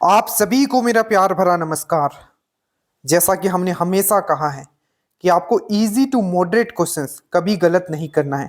आप सभी को मेरा प्यार भरा नमस्कार। जैसा कि हमने हमेशा कहा है कि आपको इजी टू मॉडरेट क्वेश्चंस कभी गलत नहीं करना है।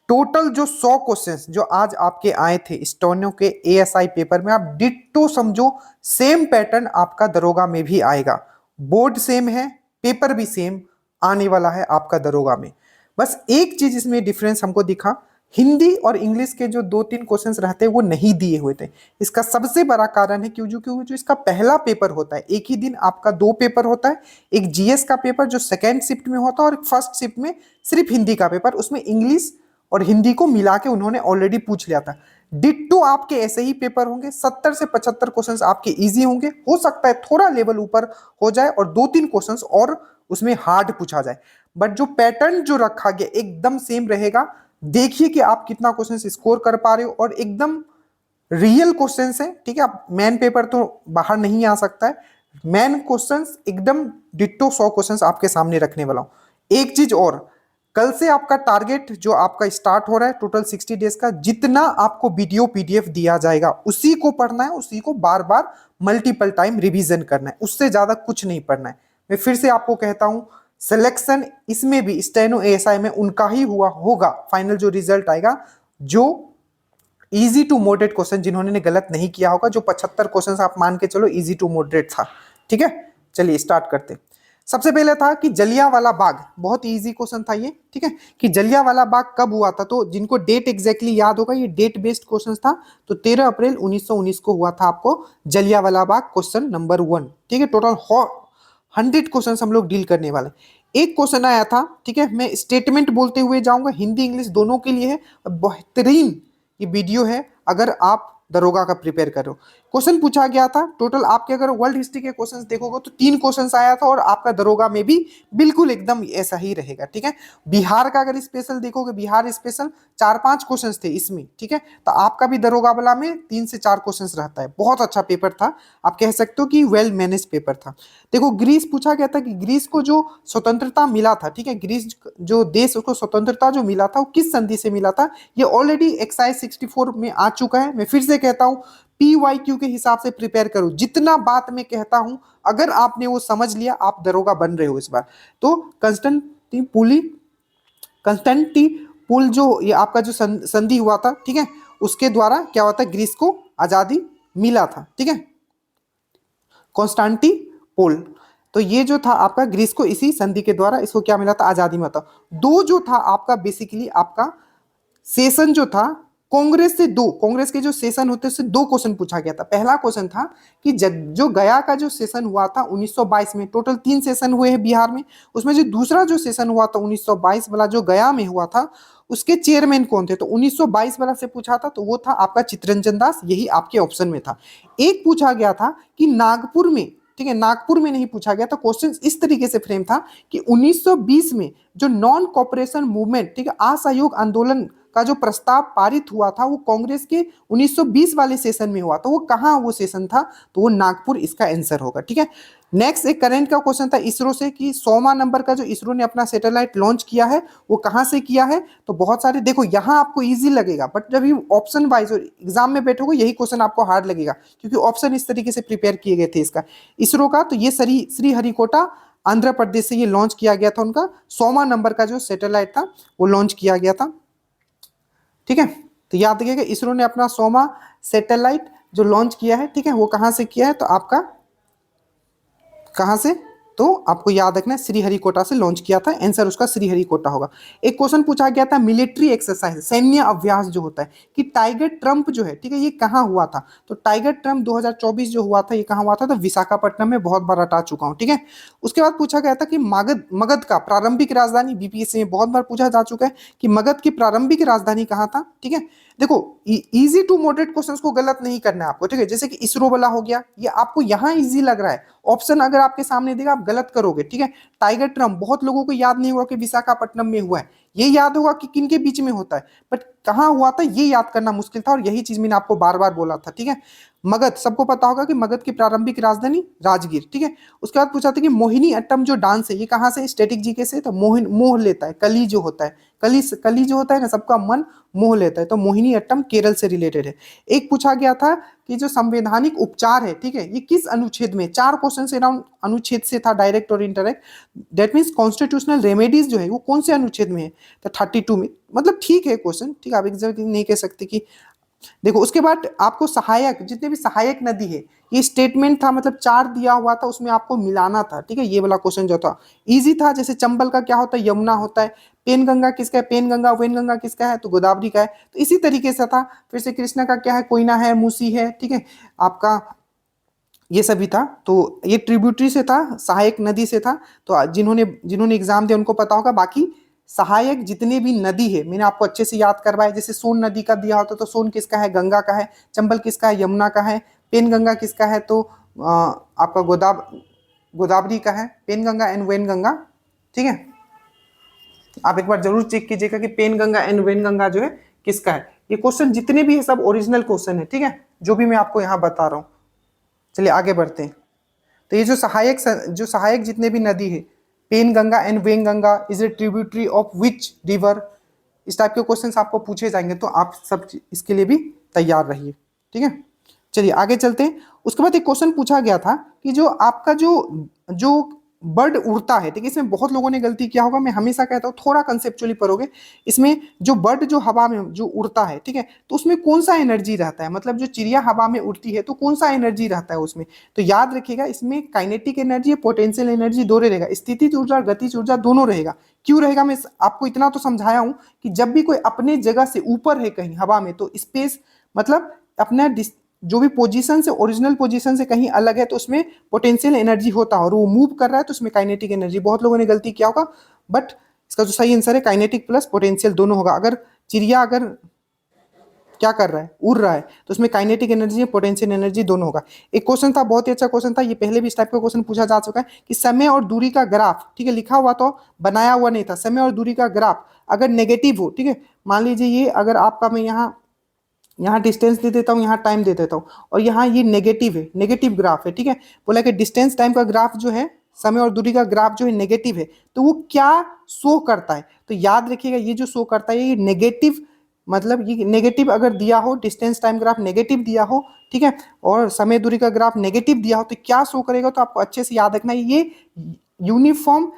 टोटल जो 100 क्वेश्चंस जो आज आपके आए थे स्टोनो के एएसआई पेपर में, आप डिट्टो समझो, सेम पैटर्न आपका दरोगा में भी आएगा। बोर्ड सेम है, पेपर भी सेम आने वाला है आपका दरोगा में। बस एक चीज इसमें डिफरेंस हमको दिखा, हिंदी और इंग्लिश के जो 2-3 क्वेश्चंस रहते हैं वो नहीं दिए हुए थे। इसका सबसे बड़ा कारण है क्योंकि जो इसका पहला पेपर होता है, एक ही दिन आपका 2 पेपर होता है। एक जीएस का पेपर जो सेकेंड शिफ्ट में होता है, और एक फर्स्ट शिफ्ट में सिर्फ हिंदी का पेपर, उसमें इंग्लिश और हिंदी को मिला के उन्होंने ऑलरेडी पूछ लिया था। डिट्टो आपके ऐसे ही पेपर होंगे, 70 से 75 क्वेश्चंस आपके इजी होंगे। हो सकता है थोड़ा लेवल ऊपर हो जाए और 2-3 क्वेश्चंस और उसमें हार्ड पूछा जाए, बट जो पैटर्न जो रखा गया एकदम सेम रहेगा। देखिए कि आप कितना क्वेश्चन स्कोर कर पा रहे हो, और एकदम रियल क्वेश्चंस है, ठीक है। आप मैन पेपर तो बाहर नहीं आ सकता है, मैन क्वेश्चंस एकदम डिट्टो 100 क्वेश्चंस आपके सामने रखने वाला हूं। एक चीज और, कल से आपका टारगेट जो आपका स्टार्ट हो रहा है टोटल 60 डेज का, जितना आपको वीडियो पीडीएफ दिया जाएगा उसी को पढ़ना है, उसी को बार बार मल्टीपल टाइम रिवीजन करना है, उससे ज्यादा कुछ नहीं पढ़ना है। मैं फिर से आपको कहता हूं, सिलेक्शन इसमें भी स्टेनो एएसआई में उनका ही हुआ होगा, फाइनल जो रिजल्ट आएगा, जो इजी टू मॉडरेट क्वेश्चन जिन्होंने गलत नहीं किया होगा। जो 75 क्वेश्चन आप मान के चलो इजी टू मॉडरेट था, ठीक है। चलिए स्टार्ट करते। सबसे पहले था कि जलियांवाला बाग, बहुत इजी क्वेश्चन था ये, ठीक है, कि जलियांवाला बाग कब हुआ था। तो जिनको डेट एग्जैक्टली याद होगा, ये डेट बेस्ड क्वेश्चन था। तो 13 अप्रैल 1919 को हुआ था आपको जलियांवाला बाग, क्वेश्चन नंबर 1, ठीक है। टोटल 100 क्वेश्चन हम लोग डील करने वाले। एक क्वेश्चन आया था, ठीक है, मैं स्टेटमेंट बोलते हुए जाऊंगा, हिंदी इंग्लिश दोनों के लिए है, बेहतरीन ये वीडियो है अगर आप दरोगा का प्रिपेयर कर रहे हो। क्वेश्चन पूछा गया था, टोटल आपके अगर वर्ल्ड हिस्ट्री के क्वेश्चंस देखोगे तो 3 क्वेश्चंस आया था, और आपका दरोगा में भी बिल्कुल एकदम ऐसा ही रहेगा, ठीक है। बिहार का अगर स्पेशल देखोगे, बिहार स्पेशल 4-5 क्वेश्चंस थे इसमें, ठीक है। तो आपका भी दरोगा वाला में 3 से 4 क्वेश्चंस रहता है। बहुत अच्छा पेपर था, आप कह सकते हो कि वेल मैनेज पेपर था। देखो ग्रीस पूछा गया था कि ग्रीस को जो स्वतंत्रता मिला था, ठीक है, ग्रीस जो देश उसको स्वतंत्रता जो मिला था वो किस संधि से मिला था। ये ऑलरेडी एक्साइज 64 में आ चुका है। मैं फिर से कहता हूं, PYQ के हिसाब से प्रिपेयर करो। जितना बात मैं कहता हूं, अगर आपने वो समझ लिया, आप दरोगा बन रहे हो इस बार। तो कंस्टेंटिपुल जो ये आपका जो संधि हुआ था, ठीक है, उसके द्वारा क्या होता है, ग्रीस को आजादी मिला था, ठीक है, कॉन्स्टेंटिनोपल। तो ये जो था आपका ग्रीस को इसी संधि के द्वारा इसको क्या मिला था, आजादी मिला था। दो जो था आपका बेसिकली आपका सेशन जो था, कांग्रेस से दो, कांग्रेस के जो सेशन होते हैं उससे 2 क्वेश्चन पूछा गया था। पहला क्वेश्चन था कि जो गया का जो सेशन हुआ था 1922 में, टोटल 3 सेशन हुए हैं बिहार में, उसमें जो दूसरा जो सेशन हुआ था 1922 वाला जो गया में हुआ था, उसके चेयरमैन कौन थे। तो 1922 वाला से पूछा था, तो वो था आपका चित्तरंजन दास, यही आपके ऑप्शन में था। एक पूछा गया था कि नागपुर में, ठीक है, नागपुर में नहीं पूछा गया। तो क्वेश्चन इस तरीके से फ्रेम था कि 1920 में जो नॉन कॉपरेशन मूवमेंट, ठीक है, असहयोग आंदोलन का जो प्रस्ताव पारित हुआ था, वो कांग्रेस के 1920 वाले सेशन में हुआ। तो वो कहाँ वो सेशन था, तो वो नागपुर इसका आंसर होगा, ठीक है। नेक्स्ट एक करंट का क्वेश्चन था इसरो से कि 100वां नंबर का जो इसरो ने अपना सैटेलाइट लॉन्च किया है वो कहाँ से किया है। तो बहुत सारे, देखो यहाँ आपको इजी लगेगा, बट जब ये ऑप्शन वाइज और एग्जाम में बैठोगे यही क्वेश्चन आपको हार्ड लगेगा, क्योंकि ऑप्शन इस तरीके से प्रिपेयर किए गए थे इसका इसरो का। तो ये श्रीहरिकोटा आंध्र प्रदेश से ये लॉन्च किया गया था, उनका 100वां नंबर का जो सैटेलाइट था वो लॉन्च किया गया था, ठीक है। तो याद रखिएगा इसरो ने अपना 100वां सैटेलाइट जो लॉन्च किया है, ठीक है, वो कहां से किया है, तो आपका कहां से, तो आपको याद रखना है श्रीहरिकोटा से लॉन्च किया था, आंसर उसका श्रीहरिकोटा होगा। एक क्वेश्चन पूछा गया था मिलिट्री एक्सरसाइज, सैन्य अभ्यास जो होता है, कि टाइगर ट्रम्प जो है, ठीक है, ये कहाँ हुआ था। तो टाइगर ट्रम्प 2024 जो हुआ था, ये कहाँ हुआ था, तो विशाखापट्टनम में, बहुत बार हटा चुका हूँ, ठीक है। उसके बाद पूछा गया था कि मगध का प्रारंभिक राजधानी, बीपीएससी में बहुत बार पूछा जा चुका है कि मगध की प्रारंभिक राजधानी कहाँ था, ठीक है। देखो इजी टू मॉडरेट क्वेश्चंस को गलत नहीं करना है आपको, ठीक है। जैसे कि इसरो वाला हो गया, ये आपको यहाँ इजी लग रहा है, ऑप्शन अगर आपके सामने देगा आप गलत करोगे, ठीक है। टाइगर ट्रम्प बहुत लोगों को याद नहीं हुआ कि विशाखापट्टनम में हुआ है, ये याद होगा कि किन के बीच में होता है, बट कहाँ हुआ था ये याद करना मुश्किल था, और यही चीज मैंने आपको बार बार बोला था, ठीक है। मगध सबको पता होगा कि मगध की प्रारंभिक राजधानी राजगीर, ठीक है। उसके बाद पूछा था कि मोहिनी अट्टम जो डांस है ये कहाँ से, स्टैटिक जीके से। तो मोह लेता है, कली जो होता है, कली जो होता है ना, सबका मन मोह लेता है, तो मोहिनी अट्टम केरल से रिलेटेड है। एक पूछा गया था कि जो संवैधानिक उपचार है, ठीक है, ये किस अनुच्छेद में, 4 क्वेश्चन अराउंड अनुच्छेद से था, डायरेक्ट और indirect. That means constitutional remedies जो है वो कौन से अनुच्छेद में है, तो 32 में। मतलब ठीक है क्वेश्चन, ठीक है, आप एग्जैक्टली नहीं कह सकते कि देखो। उसके बाद आपको सहायक, जितने भी सहायक नदी है, ये स्टेटमेंट था, मतलब 4 दिया हुआ था, उसमें आपको मिलाना था, ठीक है। ये वाला क्वेश्चन जो था इजी था। जैसे चंबल का क्या होता है, यमुना होता है। पेनगंगा किसका है, पेनगंगा वेनगंगा किसका है, तो गोदावरी का है। तो इसी तरीके से था। फिर से कृष्णा का क्या है, कोयना है, मूसी है, ठीक है, आपका ये सभी था। तो ये ट्रिब्यूटरी से था, सहायक नदी से था। तो जिन्होंने जिन्होंने एग्जाम दिया उनको पता होगा। बाकी सहायक जितने भी नदी है मैंने आपको अच्छे से याद करवाया। जैसे सोन नदी का दिया होता तो सोन किसका है, गंगा का है। चंबल किसका है, यमुना का है। पेनगंगा किसका है, तो आपका गोदावरी का है। पेनगंगा एंड वेनगंगा, ठीक है। आप एक बार जरूर चेक कीजिएगा कि पेनगंगा एंड वेनगंगा जो है किसका है। ये क्वेश्चन जितने भी है सब ओरिजिनल क्वेश्चन है, ठीक है, जो भी मैं आपको यहाँ बता रहा हूँ। चलिए आगे बढ़ते हैं। तो ये जो सहायक जितने भी नदी है, Penganga and Wainganga is a tributary of which river, इस टाइप के क्वेश्चंस आपको पूछे जाएंगे। तो आप सब इसके लिए भी तैयार रहिए, ठीक है। चलिए आगे चलते हैं। उसके बाद एक क्वेश्चन पूछा गया था कि जो आपका जो जो बर्ड उड़ता है, ठीक है, इसमें बहुत लोगों ने गलती किया होगा। मैं हमेशा कहता हूँ थोड़ा कंसेप्चुअली पढ़ोगे। इसमें जो बर्ड जो हवा में जो उड़ता है, ठीक है, तो उसमें कौन सा एनर्जी रहता है, मतलब जो चिड़िया हवा में उड़ती है तो कौन सा एनर्जी रहता है उसमें। तो याद रखिएगा, इसमें काइनेटिक एनर्जी, पोटेंशियल एनर्जी दोनों रहेगा। स्थितिज ऊर्जा और गतिज ऊर्जा दोनों रहेगा। क्यों रहेगा, मैं आपको इतना तो समझाया हूं कि जब भी कोई अपने जगह से ऊपर है कहीं हवा में, तो स्पेस मतलब अपना जो भी पोजीशन से, ओरिजिनल पोजीशन से कहीं अलग है, तो उसमें पोटेंशियल एनर्जी होता है। और वो मूव कर रहा है तो उसमें काइनेटिक एनर्जी। बहुत लोगों ने गलती किया होगा, बट इसका जो सही आंसर है काइनेटिक प्लस पोटेंशियल दोनों होगा। अगर चिड़िया अगर क्या कर रहा है, उड़ रहा है, तो उसमें काइनेटिक एनर्जी और पोटेंशियल एनर्जी दोनों होगा। एक क्वेश्चन था, बहुत ही अच्छा क्वेश्चन था, ये पहले भी इस टाइप का क्वेश्चन पूछा जा चुका है कि समय और दूरी का ग्राफ, ठीक है, लिखा हुआ तो बनाया हुआ नहीं था। समय और दूरी का ग्राफ अगर नेगेटिव हो, ठीक है, मान लीजिए ये अगर आपका, मैं यहाँ डिस्टेंस दे देता हूँ, यहाँ टाइम दे देता हूँ, और यहाँ ये नेगेटिव है, नेगेटिव ग्राफ है, ठीक है। बोला कि डिस्टेंस टाइम का ग्राफ जो है, समय और दूरी का ग्राफ जो है नेगेटिव है, तो वो क्या शो करता है। तो याद रखिएगा, ये जो शो करता है ये नेगेटिव, मतलब ये नेगेटिव अगर दिया हो, डिस्टेंस टाइम ग्राफ नेगेटिव दिया हो, ठीक है, और समय दूरी का ग्राफ नेगेटिव दिया हो, तो क्या शो करेगा, तो आपको अच्छे से याद रखना है। ये यूनिफॉर्म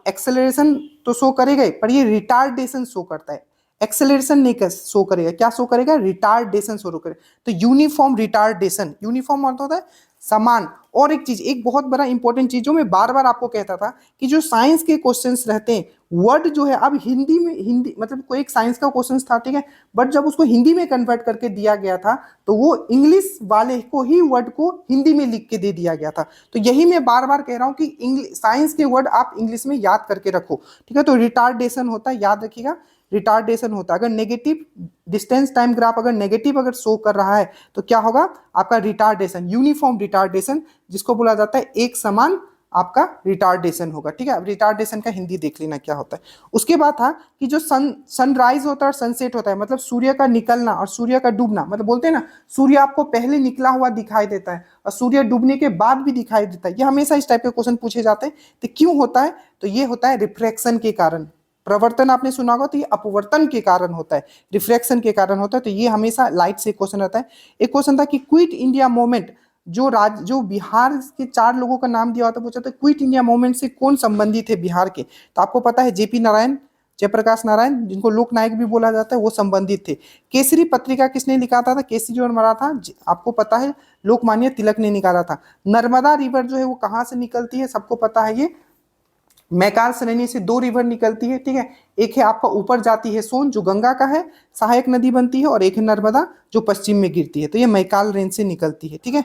एक्सेलरेशन तो शो करेगा ही, पर ये रिटार्डेशन शो करता है। एक्सेलरेशन नहीं कर शो करेगा, क्या शो करेगा, रिटार्डेशन शो करेगा। तो यूनिफॉर्म रिटार्डेशन, यूनिफॉर्म अर्थ होता है समान। और एक चीज, एक बहुत बड़ा इंपॉर्टेंट चीज जो मैं बार बार आपको कहता था कि जो साइंस के क्वेश्चंस रहते हैं, वर्ड जो है, अब हिंदी में, हिंदी मतलब कोई एक साइंस का क्वेश्चन था, ठीक है, बट जब उसको हिंदी में कन्वर्ट करके दिया गया था, तो वो इंग्लिश वाले को ही वर्ड को हिंदी में लिख के दे दिया गया था। तो यही मैं बार बार कह रहा हूँ कि इंग्लिश साइंस के वर्ड आप इंग्लिश में याद करके रखो, ठीक है। तो रिटार्डेशन होता है, याद रखिएगा, रिटार्डेशन होता है। अगर नेगेटिव डिस्टेंस टाइम ग्राफ अगर नेगेटिव अगर शो कर रहा है, तो क्या होगा, आपका रिटार्डेशन, यूनिफॉर्म रिटार्डेशन, जिसको बोला जाता है एक समान आपका रिटार्डेशन होगा, ठीक है। अब रिटार्डेशन का हिंदी देख लेना क्या होता है। उसके बाद था कि जो सनराइज होता है और सनसेट होता है, मतलब सूर्य का निकलना और सूर्य का डूबना, मतलब बोलते हैं ना, सूर्य आपको पहले निकला हुआ दिखाई देता है और सूर्य डूबने के बाद भी दिखाई देता है। ये हमेशा इस टाइप के क्वेश्चन पूछे जाते हैं। तो क्यों होता है, तो ये होता है रिफ्रैक्शन के कारण। प्रवर्तन आपने सुना होगा, तो ये अपवर्तन के कारण होता है, रिफ्रैक्शन के कारण होता है। तो ये हमेशा लाइट से क्वेश्चन रहता है। एक क्वेश्चन था कि क्विट इंडिया मूवमेंट, जो बिहार के 4 लोगों का नाम दिया होता है, पूछा था क्विट इंडिया मूवमेंट से कौन संबंधित है बिहार के। तो आपको पता है जेपी नारायण, जयप्रकाश नारायण, जिनको लोक नायक भी बोला जाता है, वो संबंधित थे। केसरी पत्रिका किसने निकाला था, केसरी और मराठा, आपको पता है लोकमान्य तिलक ने निकाला था। नर्मदा रिवर जो है वो कहाँ से निकलती है, सबको पता है, ये मैकाल श्रेणी से 2 रिवर निकलती है, ठीक है। एक है आपका ऊपर जाती है सोन, जो गंगा का है, सहायक नदी बनती है, और एक है नर्मदा जो पश्चिम में गिरती है, तो ये मैकाल रेंज से निकलती है, ठीक है।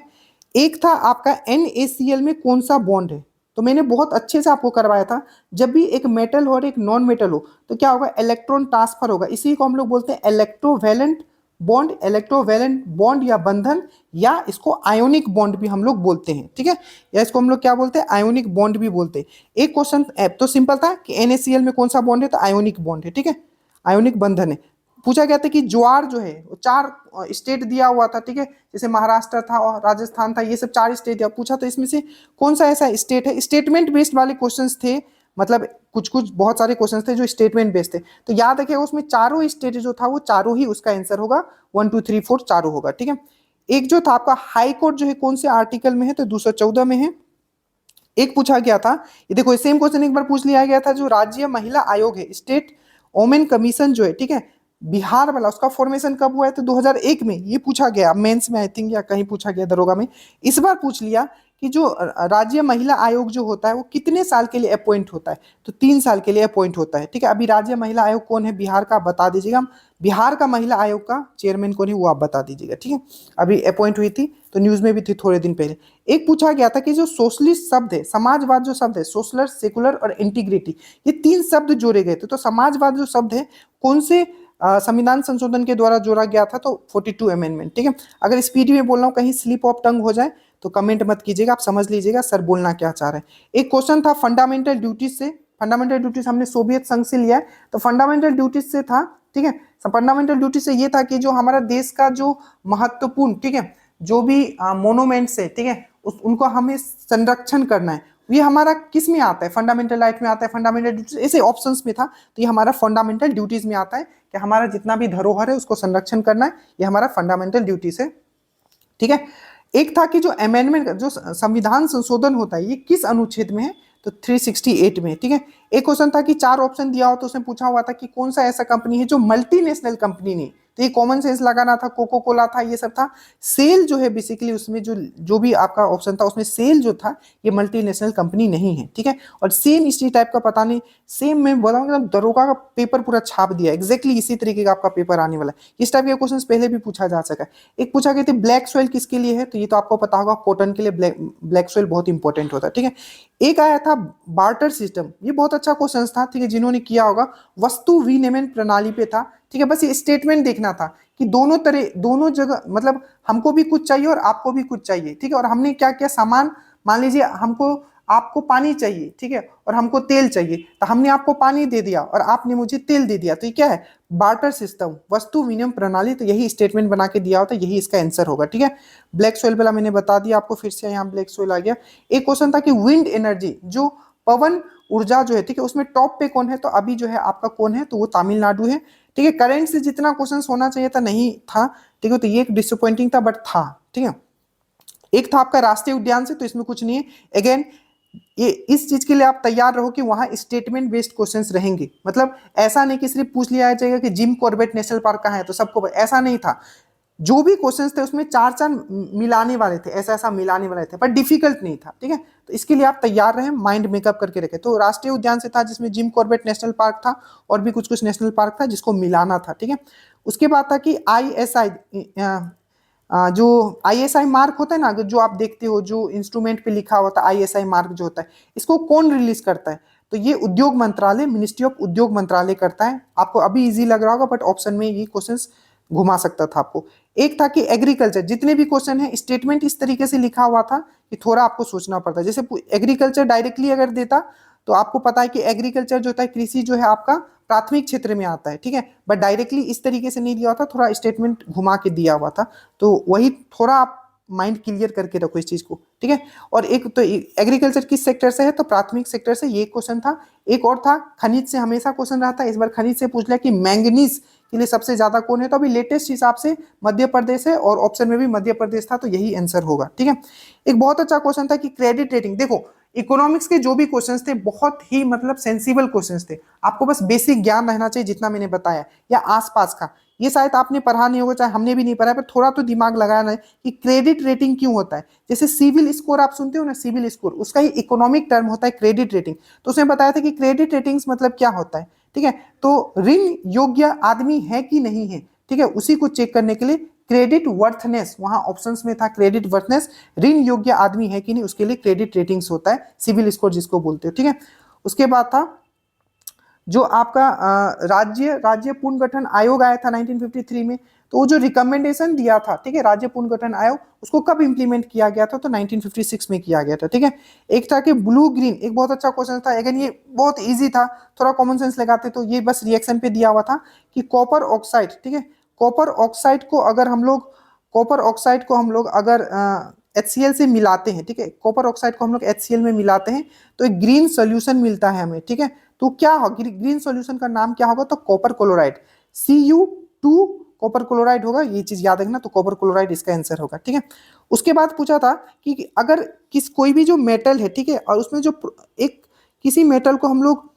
एक था आपका NaCl में कौन सा बॉन्ड है, तो मैंने बहुत अच्छे से आपको करवाया था। जब भी एक मेटल हो और एक नॉन मेटल हो, तो क्या होगा, इलेक्ट्रॉन ट्रांसफर होगा। इसी को हम लोग बोलते हैं इलेक्ट्रोवैलेंट बॉन्ड, इलेक्ट्रोवैलेंट बॉन्ड या बंधन, या इसको आयोनिक बॉन्ड भी हम लोग बोलते हैं, ठीक है, या इसको हम लोग क्या बोलते हैं, आयोनिक बॉन्ड भी बोलते हैं। एक क्वेश्चन तो सिंपल था कि NaCl में कौन सा बॉन्ड है, तो आयोनिक बॉन्ड है, ठीक है, आयोनिक बंधन है। पूछा गया था कि ज्वार जो है, 4 स्टेट दिया हुआ था, ठीक है, जैसे महाराष्ट्र था और राजस्थान था, ये सब 4 स्टेट दिया पूछा, तो इसमें से कौन सा ऐसा स्टेट है। स्टेटमेंट बेस्ड वाले क्वेश्चंस थे, मतलब कुछ कुछ बहुत सारे क्वेश्चंस थे जो स्टेटमेंट बेस्ड थे। तो याद रखिएगा, उसमें चारों स्टेट जो था वो चारों ही उसका आंसर होगा, 1 2 3 4 चारों होगा, ठीक है। एक जो था आपका हाई कोर्ट जो है कौन से आर्टिकल में है, तो 214 में है। एक पूछा गया था, ये देखो सेम क्वेश्चन एक बार पूछ लिया गया था, जो राज्य महिला आयोग है, स्टेट वोमेन कमीशन जो है, ठीक है, बिहार वाला, उसका फॉर्मेशन कब हुआ है, तो 2001 में। ये पूछा गया मेंस में आई थिंक, या कहीं पूछा गया दरोगा में। इस बार पूछ लिया कि जो राज्य महिला आयोग जो होता है वो कितने साल के लिए अपॉइंट होता है, तो 3 साल के लिए अपॉइंट होता है, ठीक है। अभी राज्य महिला आयोग कौन है बिहार का, बता दीजिएगा। बिहार का महिला आयोग का चेयरमैन कौन है वो आप बता दीजिएगा, ठीक है। अभी अपॉइंट हुई थी, तो न्यूज में भी थी थोड़े दिन पहले। एक पूछा गया था कि जो सोशलिस्ट शब्द है, समाजवाद जो शब्द है, सोशलर, सेकुलर और इंटीग्रिटी, ये 3 शब्द जोड़े गए थे, तो समाजवाद जो शब्द है कौन से संविधान संशोधन के द्वारा जोड़ा गया था, तो 42 अमेंडमेंट, ठीक है। अगर स्पीड में बोल रहा हूँ कहीं स्लिप ऑफ टंग हो जाए तो कमेंट मत कीजिएगा, आप समझ लीजिएगा सर बोलना क्या चाह रहे हैं। एक क्वेश्चन था फंडामेंटल ड्यूटीज से, फंडामेंटल ड्यूटीज हमने सोवियत संघ से लिया है, तो फंडामेंटल ड्यूटीज से था, ठीक है। फंडामेंटल ड्यूटी से ये था कि जो हमारा देश का जो महत्वपूर्ण, ठीक है, जो भी मोनूमेंट्स है, ठीक है, उनको हमें संरक्षण करना है। ये हमारा किस में आता है, फंडामेंटल राइट में आता है, फंडामेंटल ड्यूटीज ऐसे ऑप्शंस में था, तो ये हमारा फंडामेंटल ड्यूटीज में आता है कि हमारा जितना भी धरोहर है उसको संरक्षण करना है, ये हमारा फंडामेंटल ड्यूटीज है, ठीक है। एक था कि जो अमेंडमेंट, जो संविधान संशोधन होता है, ये किस अनुच्छेद में है, तो 368 में, ठीक है। एक क्वेश्चन था कि 4 ऑप्शन दिया हो तो उसमें पूछा हुआ था कि कौन सा ऐसा कंपनी है जो मल्टीनेशनल कंपनी नहीं, तो ये कॉमन सेंस लगाना था, कोको कोला था, ये सब था। सेल जो है बेसिकली उसमें जो भी आपका ऑप्शन था उसमें सेल जो था ये मल्टीनेशनल कंपनी नहीं है, ठीक है। और सेम इसी टाइप का पता नहीं, सेम मैं बताऊंगा दरोगा का पेपर पूरा छाप दिया, एग्जैक्टली इसी तरीके का आपका पेपर आने वाला है। इस टाइप के क्वेश्चन पहले भी पूछा जा सका है। एक पूछा गया था ब्लैक सॉइल किसके लिए है, तो ये तो आपको पता होगा, कॉटन के लिए ब्लैक सॉइल बहुत इंपॉर्टेंट होता है, ठीक है। एक आया था बार्टर सिस्टम, ये बहुत अच्छा क्वेश्चन था, ठीक है, जिन्होंने किया होगा, वस्तु विनिमय प्रणाली पे था, ठीक है। बस ये स्टेटमेंट देखना था कि दोनों तरह, दोनों जगह, मतलब हमको भी कुछ चाहिए और आपको भी कुछ चाहिए, ठीक है। और हमने क्या किया, सामान, मान लीजिए हमको, आपको पानी चाहिए, ठीक है, और हमको तेल चाहिए, तो हमने आपको पानी दे दिया और आपने मुझे तेल दे दिया, तो ये क्या है, बार्टर सिस्टम, वस्तु विनिमय प्रणाली। तो यही स्टेटमेंट बना के दिया होता है, यही इसका आंसर होगा, ठीक है। ब्लैक सोइल वाला मैंने बता दिया आपको, फिर से यहाँ ब्लैक सोइल आ गया। एक क्वेश्चन था कि विंड एनर्जी, जो पवन ऊर्जा जो है, ठीक है, उसमें टॉप पे कौन है, तो अभी जो है आपका कौन है, तो वो तमिलनाडु है, ठीक है। करंट से जितना क्वेश्चन होना चाहिए था नहीं था, ठीक है, तो ये एक डिसअपॉइंटिंग था, बट था, ठीक है। एक था आपका राष्ट्रीय उद्यान से, तो इसमें कुछ नहीं है। अगेन ये इस चीज के लिए आप तैयार रहो कि वहां स्टेटमेंट बेस्ड क्वेश्चंस रहेंगे, मतलब ऐसा नहीं कि सिर्फ पूछ लिया जाएगा कि जिम कॉर्बेट नेशनल पार्क कहाँ है तो सबको, ऐसा नहीं था। जो भी क्वेश्चंस थे उसमें 4 4 मिलाने वाले थे, ऐसा ऐसा मिलाने वाले थे, पर डिफिकल्ट नहीं था, ठीक है। तो इसके लिए आप तैयार रहें, माइंड मेकअप करके रखें। तो राष्ट्रीय उद्यान से था जिसमें जिम कॉर्बेट नेशनल पार्क था और भी कुछ कुछ नेशनल पार्क था जिसको मिलाना था, ठीक है। उसके बाद था कि ISI, जो ISI मार्क होता है ना, जो आप देखते हो जो इंस्ट्रूमेंट पे लिखा होता है ISI मार्क जो होता है, इसको कौन रिलीज करता है, तो ये उद्योग मंत्रालय, मिनिस्ट्री ऑफ उद्योग मंत्रालय करता है। आपको अभी इजी लग रहा होगा, बट ऑप्शन में ये क्वेश्चंस घुमा सकता था आपको। एक था कि एग्रीकल्चर, जितने भी क्वेश्चन है स्टेटमेंट इस तरीके से लिखा हुआ था कि थोड़ा आपको सोचना पड़ता है। जैसे एग्रीकल्चर डायरेक्टली अगर देता तो आपको पता है कि एग्रीकल्चर जो होता है, कृषि जो है आपका प्राथमिक क्षेत्र में आता है, ठीक है, बट डायरेक्टली इस तरीके से नहीं दिया हुआ था, थोड़ा स्टेटमेंट घुमा के दिया हुआ था, तो वही थोड़ा आप माइंड क्लियर करके रखो इस चीज को, ठीक है। और एक तो एग्रीकल्चर किस सेक्टर से है, तो प्राथमिक सेक्टर से, ये क्वेश्चन था। एक और था खनिज से, हमेशा क्वेश्चन रहता है, इस बार खनिज से पूछ लिया कि मैंगनीज के लिए सबसे ज्यादा कौन है, तो अभी लेटेस्ट हिसाब से मध्य प्रदेश है, और ऑप्शन में भी मध्य प्रदेश था, तो यही आंसर होगा, ठीक है। एक बहुत अच्छा क्वेश्चन था कि क्रेडिट रेटिंग, देखो इकोनॉमिक्स के जो भी क्वेश्चंस थे बहुत ही मतलब सेंसिबल क्वेश्चंस थे, आपको बस बेसिक ज्ञान रहना चाहिए जितना मैंने बताया, या आसपास का। ये शायद आपने पढ़ा नहीं होगा, चाहे हमने भी नहीं पढ़ा, पर थोड़ा तो दिमाग लगाना है कि क्रेडिट रेटिंग क्यों होता है। जैसे सिविल स्कोर आप सुनते हो ना, सिविल स्कोर उसका ही इकोनॉमिक टर्म होता है क्रेडिट रेटिंग। तो उसमें बताया था कि क्रेडिट रेटिंग्स मतलब क्या होता है, ठीक है। तो ऋण योग्य आदमी है कि नहीं है, ठीक है, उसी को चेक करने के लिए क्रेडिट वर्थनेस, वहां ऑप्शंस में था क्रेडिट वर्थनेस, ऋण योग्य आदमी है कि नहीं, उसके लिए क्रेडिट रेटिंग्स होता है, सिविल स्कोर जिसको बोलते हो, ठीक है। उसके बाद था जो आपका राज्य पुनर्गठन आयोग आया था 1953 में, तो वो जो रिकमेंडेशन दिया था, ठीक है, राज्य पुनर्गठन आयोग, उसको कब इंप्लीमेंट किया गया था, तो 1956 में किया गया था, ठीक है। एक था कि ब्लू ग्रीन, एक बहुत अच्छा क्वेश्चन था, अगेन ये बहुत इजी था, थोड़ा कॉमन सेंस लगाते तो ये बस रिएक्शन पे दिया हुआ था कि कॉपर ऑक्साइड, ठीक है, कॉपर ऑक्साइड को अगर हम लोग, कॉपर ऑक्साइड को हम लोग अगर HCl से मिलाते हैं, ठीक है, कॉपर ऑक्साइड को हम लोग HCl में मिलाते हैं तो एक ग्रीन सोल्यूशन मिलता है हमें, ठीक है। तो क्या होगा, ग्रीन सोल्यूशन का नाम क्या होगा, तो copper chloride, Cu2 copper chloride होगा, ये चीज याद रखना, तो कॉपर क्लोराइड इसका आंसर होगा, ठीक है। उसके बाद पूछा था कि अगर कोई भी जो मेटल है, ठीक है, और उसमें जो एक किसी मेटल को हम लोग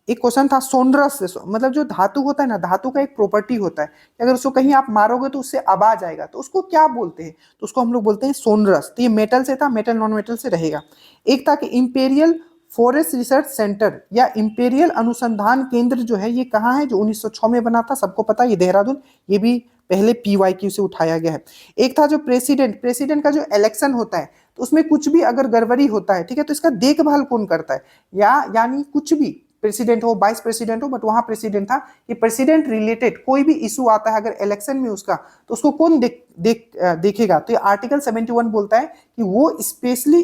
एक क्वेश्चन था सोनरस से, मतलब जो धातु होता है ना, धातु का एक प्रॉपर्टी होता है कि अगर उसको कहीं आप मारोगे तो उससे आवाज आएगा, तो उसको क्या बोलते हैं, तो उसको हम लोग बोलते हैं सोनरस। तो ये मेटल से था, मेटल नॉन मेटल से रहेगा। एक था कि इंपेरियल फॉरेस्ट रिसर्च सेंटर या इंपेरियल अनुसंधान केंद्र जो है ये कहाँ है, जो 1906 में बना था, सबको पता है, ये देहरादून, ये भी पहले PYQ से उठाया गया है। एक था जो प्रेसिडेंट का जो इलेक्शन होता है तो उसमें कुछ भी अगर गड़बड़ी होता है, ठीक है, तो इसका देखभाल कौन करता है, यानी कुछ भी प्रेसिडेंट हो, वाइस प्रेसिडेंट हो, बट वहां प्रेसिडेंट था कि प्रेसिडेंट रिलेटेड कोई भी इशू आता है अगर इलेक्शन में उसका, तो उसको कौन देखेगा। तो ये आर्टिकल 71 बोलता है कि वो स्पेशली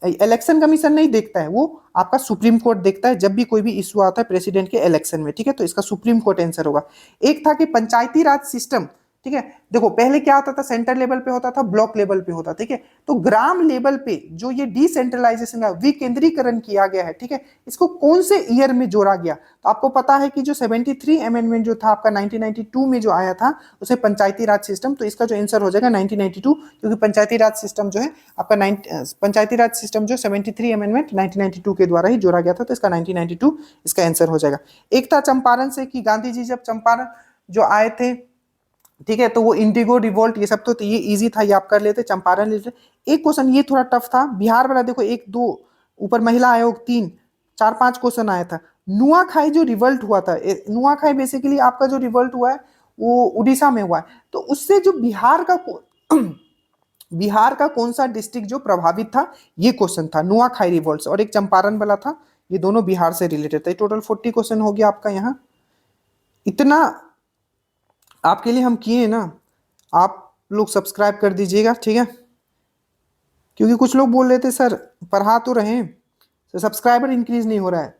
इलेक्शन कमीशन नहीं देखता है, वो आपका सुप्रीम कोर्ट देखता है जब भी कोई भी इशू आता है प्रेसिडेंट के इलेक्शन में, ठीक है। तो इसका सुप्रीम कोर्ट आंसर होगा। एक था कि पंचायती राज सिस्टम, ठीक है, देखो पहले क्या होता था, सेंटर लेवल पे होता था, ब्लॉक लेवल पे होता, ठीक है, तो ग्राम लेवल पे जो ये डिसेंट्रलाइजेशन है, विकेंद्रीकरण किया गया है, ठीक है, इसको कौन से ईयर में जोड़ा गया, तो आपको पता है कि जो 73 अमेंडमेंट जो था आपका 1992 में जो आया था उसे पंचायती राज सिस्टम, तो इसका जो आंसर हो जाएगा 1992, क्योंकि पंचायती राज सिस्टम जो है आपका पंचायती राज सिस्टम जो 73 अमेंडमेंट 1992 के द्वारा ही जोड़ा गया था, तो इसका 1992 इसका आंसर हो जाएगा। एक था चंपारण से कि गांधी जी जब चंपारण जो आए थे, ठीक है, तो वो इंडिगो रिवोल्ट ये सब, तो ये इजी था, ये आप कर लेते, चंपारण लेते। एक क्वेश्चन ये थोड़ा टफ था, बिहार वाला देखो, एक दो ऊपर महिला आयोग 3 4 5 क्वेश्चन आया था। नुआखाई जो रिवोल्ट हुआ था, नुआखाई बेसिकली आपका जो रिवोल्ट हुआ है वो उड़ीसा में हुआ है, तो उससे जो बिहार का कौन सा डिस्ट्रिक्ट जो प्रभावित था, ये क्वेश्चन था नुआखाई रिवोल्ट। और एक चंपारण वाला था, ये दोनों बिहार से रिलेटेड था। टोटल 40 क्वेश्चन हो गया आपका यहाँ। इतना आपके लिए हम किए ना, आप लोग सब्सक्राइब कर दीजिएगा, ठीक है, क्योंकि कुछ लोग बोल रहे थे सर पढ़ा तो रहे हैं, तो सब्सक्राइबर इंक्रीज नहीं हो रहा है,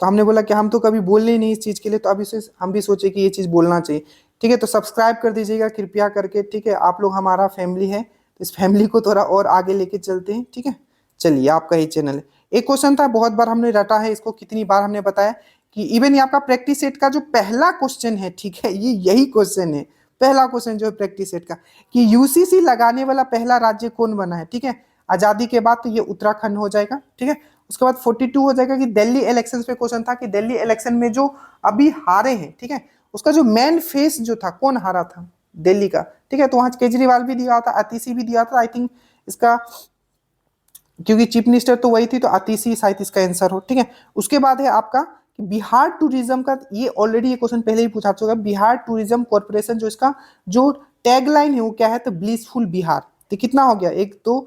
तो हमने बोला कि हम तो कभी बोलने ही नहीं इस चीज़ के लिए, तो अब इसे हम भी सोचे कि ये चीज़ बोलना चाहिए, ठीक है। तो सब्सक्राइब कर दीजिएगा कृपया करके, ठीक है, आप लोग हमारा फैमिली है, तो इस फैमिली को थोड़ा और आगे लेके चलते हैं, ठीक है। चलिए, आपका ही चैनल है। एक क्वेश्चन था, बहुत बार हमने रटा है इसको, कितनी बार हमने बताया कि इवन ये आपका प्रैक्टिस सेट का जो पहला क्वेश्चन है, ठीक है, ये यही क्वेश्चन है, पहला क्वेश्चन जो है प्रैक्टिस सेट का, कि यूसीसी लगाने वाला पहला राज्य कौन बना है, ठीक है, आजादी के बाद, तो ये उत्तराखंड हो जाएगा, ठीक है। उसके बाद 42 हो जाएगा कि दिल्ली इलेक्शन पे क्वेश्चन था कि दिल्ली इलेक्शन में जो अभी हारे हैं, ठीक है, उसका जो मेन फेस जो था, कौन हारा था दिल्ली का, ठीक है, तो वहां केजरीवाल भी दिया था, आतिशी भी दिया था, आई थिंक इसका, क्योंकि चीफ मिनिस्टर तो वही थी, तो आतिशी शायद इसका आंसर हो, ठीक है। उसके बाद है आपका कि बिहार टूरिज्म का, ये ऑलरेडी ये क्वेश्चन पहले ही पूछा चुका है, बिहार टूरिज्म कॉर्पोरेशन जो इसका जो टैगलाइन है वो क्या है, तो ब्लिसफुल बिहार। तो कितना हो गया, 1 2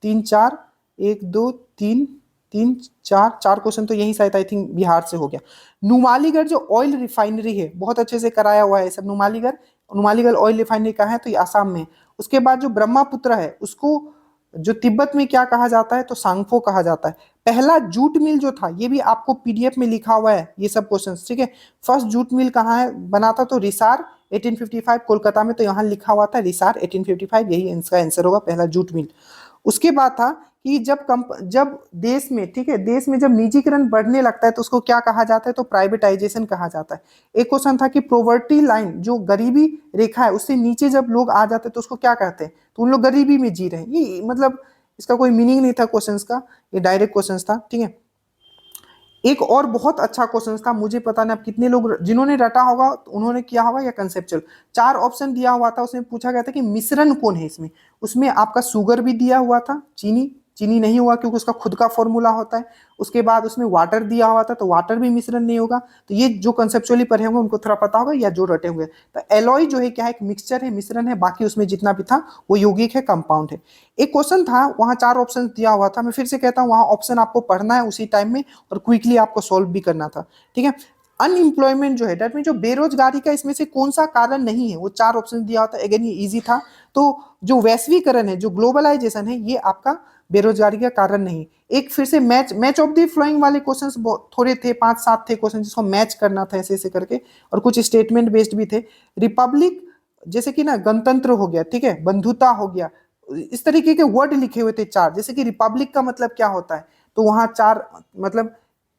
3 4, 1 2 3 3 4 4 क्वेश्चन तो यही शायद आई थिंक बिहार से हो गया। नुमालीगढ़ जो ऑयल रिफाइनरी है, बहुत अच्छे से कराया हुआ है सब, नुमालीगढ़ ऑयल रिफाइनरी का है, तो ये आसाम में है। उसके बाद जो ब्रह्मपुत्र है उसको जो तिब्बत में क्या कहा जाता है, तो सांगफो कहा जाता है। पहला जूट मिल जो था, ये भी आपको पीडीएफ में लिखा हुआ है ये सब क्वेश्चंस, ठीक है। फर्स्ट जूट मिल कहाँ है बना था, तो रिसार 1855 कोलकाता में, तो यहाँ लिखा हुआ था रिसार 1855, यही इसका आंसर होगा, पहला जूट मिल। उसके बाद था कि जब देश में, ठीक है, देश में जब निजीकरण बढ़ने लगता है तो उसको क्या कहा जाता है, तो प्राइवेटाइजेशन कहा जाता है। एक क्वेश्चन था कि प्रोवर्टी लाइन जो गरीबी रेखा है उससे नीचे जब लोग आ जाते हैं तो उसको क्या कहते हैं, तो उन लोग गरीबी में जी रहे हैं, ये मतलब इसका कोई मीनिंग नहीं था क्वेश्चंस का, ये डायरेक्ट क्वेश्चंस था, ठीक है। एक और बहुत अच्छा क्वेश्चन था, मुझे पता नहीं आप कितने लोग जिन्होंने रटा होगा तो उन्होंने किया होगा या कंसेप्चुअल। 4 ऑप्शन दिया हुआ था, उसमें पूछा गया था कि मिश्रण कौन है इसमें, उसमें आपका शुगर भी दिया हुआ था, चीनी नहीं हुआ क्योंकि उसका खुद का फॉर्मूला होता है। उसके बाद उसमें वाटर दिया हुआ था, तो वाटर भी मिश्रण नहीं होगा। तो ये जो कंसेप्चुअली पढ़े होंगे उनको थोड़ा पता होगा, या जो रटे होंगे। तो एलॉय जो है क्या है, एक मिक्सचर है, मिश्रण है, बाकी उसमें जितना भी था वो यौगिक है, कंपाउंड है। एक क्वेश्चन था वहां 4 ऑप्शन दिया हुआ था, मैं फिर से कहता हूँ वहां ऑप्शन आपको पढ़ना है उसी टाइम में और क्विकली आपको सॉल्व भी करना था, ठीक है। अनएम्प्लॉयमेंट जो है, डेट मीन जो बेरोजगारी का इसमें से कौन सा कारण नहीं है, वो 4 ऑप्शन दिया होता है। अगेन ये इजी था। तो जो वैश्वीकरण है, जो ग्लोबलाइजेशन है, ये आपका बेरोजगारी का कारण नहीं। एक फिर से मैच ऑफ द फ्लोइंग वाले क्वेश्चंस थोड़े थे, 5-7 थे क्वेश्चन जिसको मैच करना था ऐसे ऐसे करके, और कुछ स्टेटमेंट बेस्ड भी थे। रिपब्लिक जैसे कि ना गणतंत्र हो गया, ठीक है, बंधुता हो गया, इस तरीके के वर्ड लिखे हुए थे 4। जैसे कि रिपब्लिक का मतलब क्या होता है, तो वहां 4 मतलब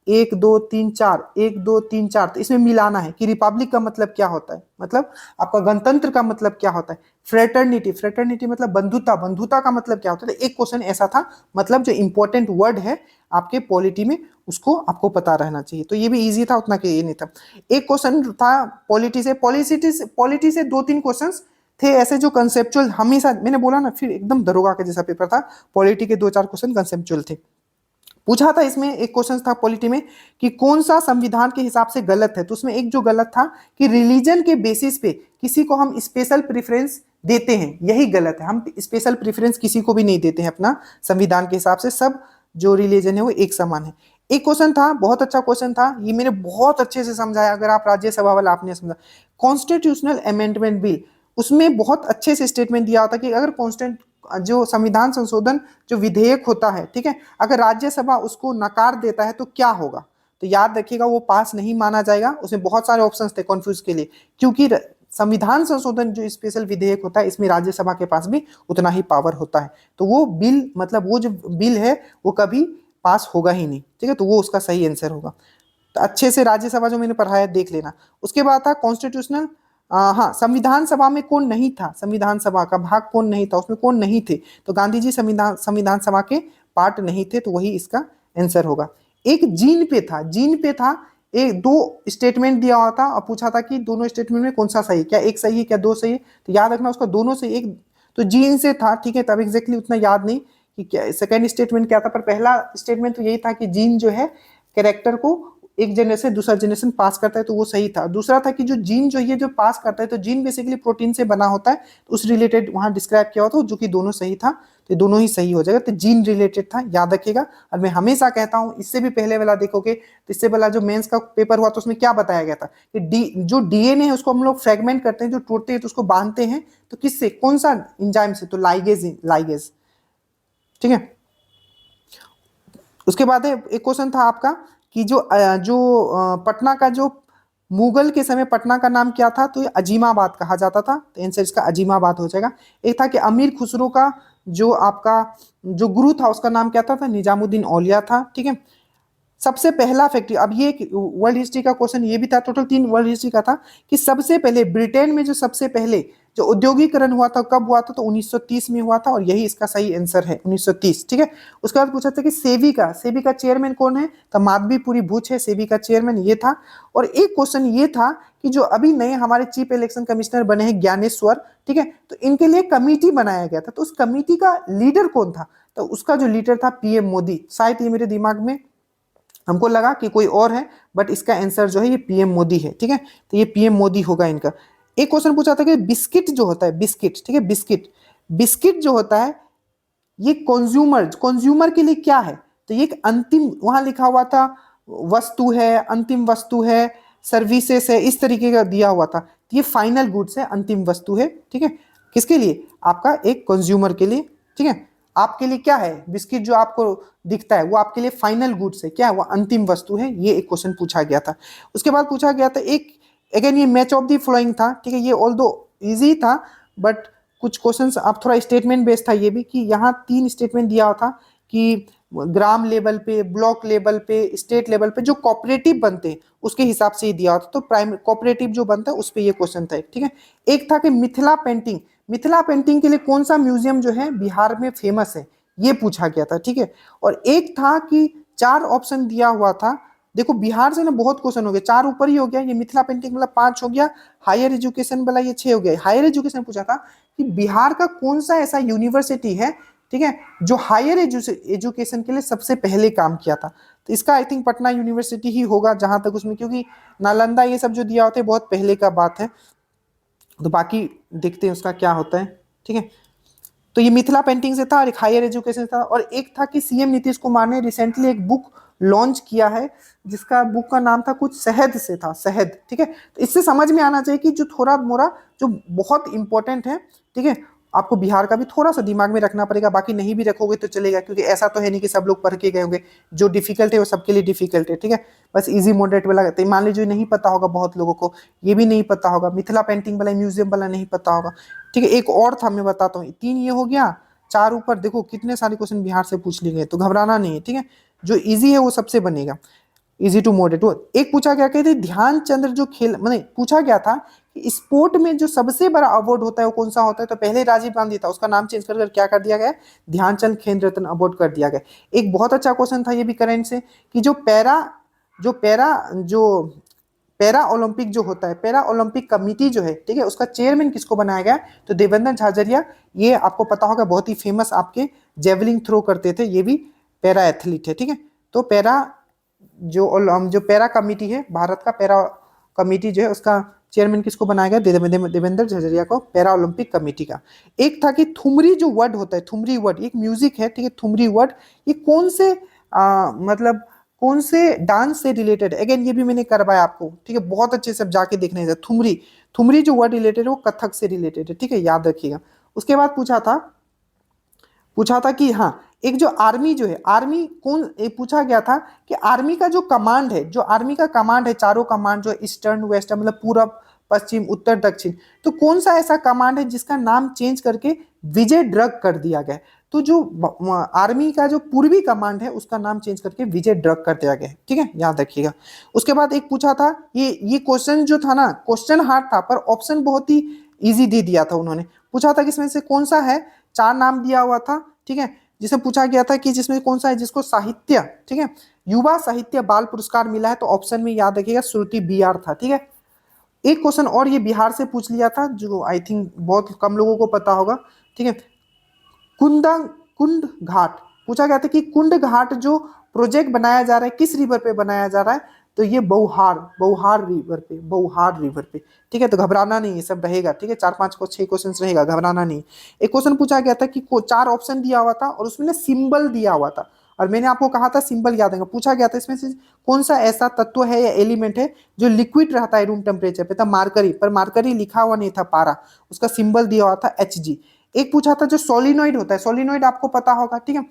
एक दो तीन चार, एक दो तीन चार, तो इसमें मिलाना है कि रिपब्लिक का मतलब क्या होता है, मतलब आपका गणतंत्र का मतलब क्या होता है। फ्रेटर्निटी, फ्रेटर्निटी मतलब बंधुता, बंधुता का मतलब क्या होता है। तो एक क्वेश्चन ऐसा था, मतलब जो इंपॉर्टेंट वर्ड है आपके पॉलिटी में उसको आपको पता रहना चाहिए। तो ये भी इजी था, उतना कि ये नहीं था। एक क्वेश्चन था पॉलिटी से, पॉलिटी से दो तीन क्वेश्चन थे ऐसे जो कंसेप्चुअल, हमेशा मैंने बोला ना, फिर एकदम दरोगा का जैसा पेपर था। पॉलिटी के दो चार क्वेश्चन कंसेप्चुअल थे। पूछा था इसमें, एक क्वेश्चन था पॉलिटी में कि कौन सा संविधान के हिसाब से गलत है। तो उसमें एक जो गलत था कि रिलीजन के बेसिस पे किसी को हम स्पेशल प्रेफरेंस देते हैं, यही गलत है। हम स्पेशल प्रेफरेंस किसी को भी नहीं देते हैं अपना संविधान के हिसाब से, सब जो रिलीजन है वो एक समान है। एक क्वेश्चन था, बहुत अच्छा क्वेश्चन था, ये मैंने बहुत अच्छे से समझाया, अगर आप राज्यसभा वाला आपने समझा। कॉन्स्टिट्यूशनल अमेंडमेंट बिल, उसमें बहुत अच्छे से स्टेटमेंट दिया होता कि अगर कॉन्स्टेंट जो संविधान संशोधन जो विधेयक होता है, ठीक है, अगर राज्यसभा उसको नकार देता है तो क्या होगा। तो याद रखिएगा वो पास नहीं माना जाएगा। उसमें बहुत सारे ऑप्शंस थे कंफ्यूज के लिए, क्योंकि संविधान संशोधन जो स्पेशल विधेयक होता है इसमें राज्यसभा के पास भी उतना ही पावर होता है। तो वो बिल, मतलब वो जो बिल है वो कभी पास होगा ही नहीं, ठीक है। तो वो उसका सही आंसर होगा। तो अच्छे से राज्यसभा जो मैंने पढ़ाया देख लेना। उसके बाद था कॉन्स्टिट्यूशनल, हाँ, संविधान सभा में कौन नहीं था, संविधान सभा का भाग कौन नहीं था, उसमें कौन नहीं थे। तो गांधी जी संविधान संविधान सभा के पार्ट नहीं थे, तो वही इसका आंसर होगा। एक जीन पे था, जीन पे था, एक दो स्टेटमेंट दिया हुआ था और पूछा था कि दोनों स्टेटमेंट में कौन सा सही, क्या एक सही है क्या दो सही है। तो याद रखना उसका दोनों से एक, तो जीन से था, ठीक है। तब एग्जैक्टली उतना याद नहीं कि क्या सेकेंड स्टेटमेंट क्या था, पर पहला स्टेटमेंट तो यही था कि जीन जो है कैरेक्टर को एक जनरेशन दूसरा जनरेशन पास करता है, तो वो सही था। दूसरा था कि जो जीन जो ये जो पास करता है, तो जीन बेसिकली प्रोटीन से बना होता है, तो उस रिलेटेड वहां डिस्क्राइब किया हुआ था, जो कि दोनों सही था। तो दोनों ही सही हो जाएगा, तो जीन रिलेटेड था, याद रखिएगा। और मैं हमेशा कहता हूं, इससे भी पहले वाला देखोगे तो इससे पहला जो मेंस का पेपर हुआ तो उसमें क्या बताया गया था कि जो डीएनए है उसको हम लोग फ्रेगमेंट करते हैं, जो टूटते हैं तो उसको बांधते हैं, तो किससे, कौन सा इंजाइम से, तो लाइगेज, लाइगेज, ठीक है। उसके बाद है एक क्वेश्चन था आपका कि पटना का जो मुगल के समय पटना का नाम क्या था, तो ये अजीमाबाद कहा जाता था। तो आंसर इसका अजीमाबाद हो जाएगा। एक था कि अमीर खुसरो का जो आपका जो गुरु था उसका नाम क्या था निजामुद्दीन औलिया था, ठीक है। सबसे पहला फैक्ट्री, अब ये वर्ल्ड हिस्ट्री का क्वेश्चन ये भी था, टोटल तीन वर्ल्ड हिस्ट्री का था कि सबसे पहले ब्रिटेन में जो सबसे पहले जो औद्योगिकरण हुआ था कब हुआ था, तो 1930 में हुआ था, और यही इसका सही आंसर है 1930, ठीक है। उसके बाद पूछा था कि सेबी का चेयरमैन कौन है, तो माधवीपुरी बुच है सेबी का चेयरमैन, ये था। और एक क्वेश्चन ये था कि जो अभी नए हमारे चीफ इलेक्शन कमिश्नर बने हैं ज्ञानेश्वर, ठीक है, तो इनके लिए कमेटी बनाया गया था, तो उस कमेटी का लीडर कौन था, तो उसका जो लीडर था पीएम मोदी। शायद ये मेरे दिमाग में, हमको लगा कि कोई और है, बट इसका आंसर जो है ये पीएम मोदी है, ठीक है। तो ये पीएम मोदी होगा इनका। एक क्वेश्चन पूछा था कि बिस्किट जो होता है, बिस्किट, ठीक है, बिस्किट, बिस्किट जो होता है ये कंज्यूमर के लिए क्या है, तो ये एक अंतिम, वहां लिखा हुआ था वस्तु है, अंतिम वस्तु है, सर्विसेज है, इस तरीके का दिया हुआ था। तो ये फाइनल गुड्स है, अंतिम वस्तु है, ठीक है। किसके लिए, आपका एक कंज्यूमर के लिए, ठीक है। आपके लिए क्या है बिस्किट, जो आपको दिखता है वो आपके लिए फाइनल गुड्स है, क्या है वो अंतिम वस्तु है। ये एक क्वेश्चन पूछा गया था। उसके बाद पूछा गया था एक, अगेन ये मैच ऑफ द फ्लोइंग था, ठीक है। ये ऑल दो ईजी था, बट कुछ क्वेश्चंस आप थोड़ा स्टेटमेंट बेस्ड था ये भी, कि यहाँ तीन स्टेटमेंट दिया था कि ग्राम लेवल पे, ब्लॉक लेवल पे, स्टेट लेवल पे जो कोऑपरेटिव बनते हैं उसके हिसाब से ही दिया होता, तो प्राइम कोऑपरेटिव जो बनता है उस पे ये क्वेश्चन था, ठीक है। एक था कि मिथिला पेंटिंग, मिथिला पेंटिंग के लिए कौन सा म्यूजियम जो है बिहार में फेमस है, ये पूछा गया था, ठीक है। और एक था कि चार ऑप्शन दिया हुआ था, देखो बिहार से ना बहुत क्वेश्चन हो गए, चार ऊपर ही हो गया, ये मिथिला पेंटिंग वाला पांच हो गया, हायर एजुकेशन वाला ये छह हो गया। हायर एजुकेशन पूछा था कि बिहार का कौन सा ऐसा यूनिवर्सिटी है, ठीक है, जो हायर एजुकेशन के लिए सबसे पहले काम किया था। तो इसका आई थिंक पटना यूनिवर्सिटी ही होगा जहां तक उसमें, क्योंकि नालंदा ये सब जो दिया होता है बहुत पहले का बात है। तो बाकी देखते हैं उसका क्या होता है, ठीक है। तो ये मिथिला पेंटिंग से था, और एक हायर एजुकेशन था, और एक था कि सीएम नीतीश कुमार ने रिसेंटली एक बुक लॉन्च किया है जिसका बुक का नाम था कुछ शहद से था, शहद, ठीक है। तो इससे समझ में आना चाहिए कि जो थोड़ा मोरा जो बहुत इंपॉर्टेंट है, ठीक है, आपको बिहार का भी थोड़ा सा दिमाग में रखना पड़ेगा, बाकी नहीं भी रखोगे तो चलेगा, क्योंकि ऐसा तो है नहीं कि सब लोग पढ़ के गए होंगे। जो डिफिकल्ट है वो सबके लिए डिफिकल्ट है, ठीक है। बस इजी मॉडरेट वाला, तो मान लीजिए नहीं पता होगा बहुत लोगों को, ये भी नहीं पता होगा, मिथिला पेंटिंग वाला म्यूजियम वाला नहीं पता होगा, ठीक है। एक और था मैं बताता हूँ, तीन ये हो गया, चार ऊपर देखो कितने सारे क्वेश्चन बिहार से पूछ लिए गए, तो घबराना नहीं है, ठीक है। जो इजी है वो सबसे बनेगा। Easy to moderate. एक पूछा गया कहते ध्यानचंद्र जो खेल मैंने पूछा गया था कि स्पोर्ट में जो सबसे बड़ा अवार्ड होता है वो कौन सा होता है, तो पहले राजीव गांधी था, उसका नाम चेंज कर क्या कर दिया गया, ध्यानचंद खेल रत्न अवार्ड कर दिया गया। एक बहुत अच्छा क्वेश्चन था ये भी करंट से कि जो पैरा ओलंपिक जो होता है, पैरा ओलंपिक कमिटी जो है, ठीक है, उसका चेयरमैन किसको बनाया गया, तो देवेंद्र झाझरिया। ये आपको पता होगा, बहुत ही फेमस आपके जेवलिंग थ्रो करते थे, ये भी पैरा एथलीट है, ठीक है। तो पैरा जो पैरा कमिटी है, भारत का पैरा कमिटी जो है, उसका चेयरमैन किसको बनाया गया, देवेंद्र झाझरिया को, पैरा ओलंपिक कमेटी का। एक था कि थुमरी जो वर्ड होता है, थुमरी वर्ड एक म्यूजिक है, ठीक है, थुमरी वर्ड ये कौन से मतलब कौन से डांस से रिलेटेड, अगेन ये भी मैंने करवाया आपको, ठीक है, बहुत अच्छे से जाके देखने से। थुमरी थुमरी जो वर्ड रिलेटेड है वो कथक से रिलेटेड है, ठीक है, याद रखिएगा। उसके बाद पूछा था कि हाँ, एक जो आर्मी जो है, आर्मी कौन, एक पूछा गया था कि आर्मी का जो कमांड है, जो आर्मी का कमांड है, चारों कमांड जो ईस्टर्न वेस्टर्न मतलब पूरब पश्चिम उत्तर दक्षिण, तो कौन सा ऐसा कमांड है जिसका नाम चेंज करके विजय ड्रग कर दिया गया। तो जो आर्मी का जो पूर्वी कमांड है उसका नाम चेंज करके विजय ड्रग कर दिया गया है, ठीक है, याद रखिएगा। उसके बाद एक पूछा था, ये क्वेश्चन जो था ना, क्वेश्चन हार्ड था पर ऑप्शन बहुत ही इजी दे दिया था उन्होंने। पूछा था कि इसमें से कौन सा है, चार नाम दिया हुआ था, ठीक है, जिसे पूछा गया था कि जिसमें कौन सा है जिसको साहित्य, ठीक है, युवा साहित्य बाल पुरस्कार मिला है, तो ऑप्शन में याद रखिएगा श्रुति बिहार था, ठीक है। एक क्वेश्चन और ये बिहार से पूछ लिया था, जो आई थिंक बहुत कम लोगों को पता होगा, ठीक है, कुंदा कुंड घाट पूछा गया था कि कुंड घाट जो प्रोजेक्ट बनाया जा रहा है किस रिवर पे बनाया जा रहा है, तो ये बहुहार रिवर पे, ठीक है। तो घबराना नहीं, ये सब रहेगा, ठीक है, 4 5 6 क्वेश्चन रहेगा, घबराना नहीं। एक क्वेश्चन पूछा गया था कि चार ऑप्शन दिया हुआ था और उसमें ना सिंबल दिया हुआ था, और मैंने आपको कहा था सिंबल याद रखना। पूछा गया था इसमें से कौन सा ऐसा तत्व है या एलिमेंट है जो लिक्विड रहता है रूम टेम्परेचर पे, था मार्करी, पर मार्करी लिखा हुआ नहीं था पारा, उसका सिंबल दिया हुआ था Hg। एक पूछा था जो सोलिनॉइड होता है, सोलिनॉइड आपको पता होगा, ठीक है,